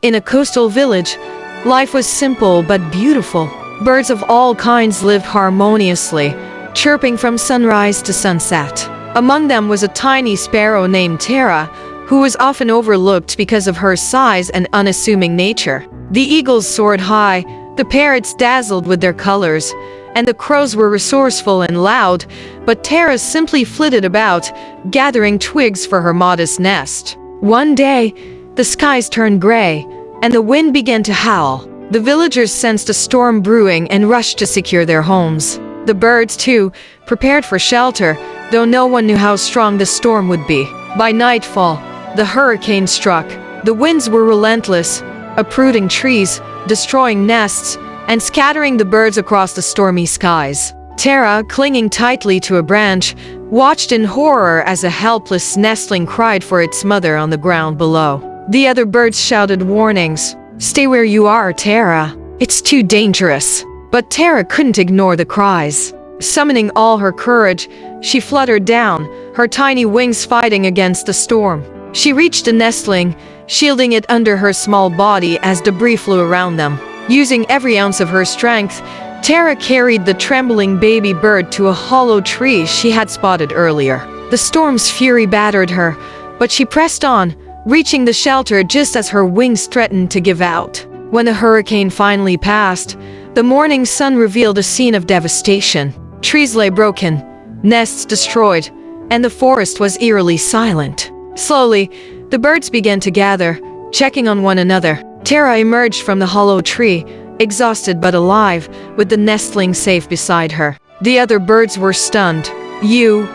In a coastal village, life was simple but beautiful. Birds of all kinds lived harmoniously, chirping from sunrise to sunset. Among them was a tiny sparrow named Tara, who was often overlooked because of her size and unassuming nature. The eagles soared high, the parrots dazzled with their colors, and the crows were resourceful and loud, but Tara simply flitted about, gathering twigs for her modest nest. One day, the skies turned gray, and the wind began to howl. The villagers sensed a storm brewing and rushed to secure their homes. The birds, too, prepared for shelter, though no one knew how strong the storm would be. By nightfall, the hurricane struck. The winds were relentless, uprooting trees, destroying nests, and scattering the birds across the stormy skies. Tara, clinging tightly to a branch, watched in horror as a helpless nestling cried for its mother on the ground below. The other birds shouted warnings. "Stay where you are, Tara. It's too dangerous." But Tara couldn't ignore the cries. Summoning all her courage, she fluttered down, her tiny wings fighting against the storm. She reached the nestling, shielding it under her small body as debris flew around them. Using every ounce of her strength, Tara carried the trembling baby bird to a hollow tree she had spotted earlier. The storm's fury battered her, but she pressed on, reaching the shelter just as her wings threatened to give out. When the hurricane finally passed, the morning sun revealed a scene of devastation. Trees lay broken, nests destroyed, and the forest was eerily silent. Slowly, the birds began to gather, checking on one another. Tara emerged from the hollow tree, exhausted but alive, with the nestling safe beside her. The other birds were stunned. You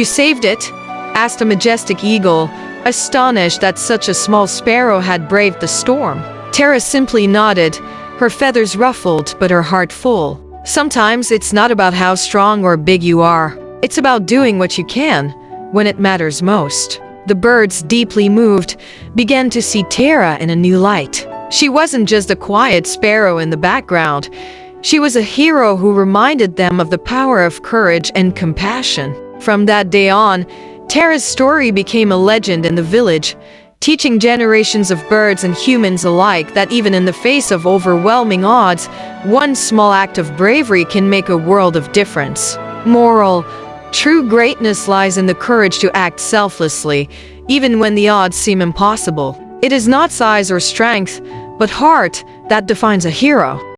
saved it?" asked a majestic eagle, astonished that such a small sparrow had braved the storm. Tara simply nodded, her feathers ruffled but her heart full. Sometimes it's not about how strong or big you are. It's about doing what you can, when it matters most. The birds, deeply moved, began to see Tara in a new light. She wasn't just a quiet sparrow in the background. She was a hero who reminded them of the power of courage and compassion. From that day on, Tara's story became a legend in the village, teaching generations of birds and humans alike that even in the face of overwhelming odds, one small act of bravery can make a world of difference. Moral: true greatness lies in the courage to act selflessly, even when the odds seem impossible. It is not size or strength, but heart that defines a hero.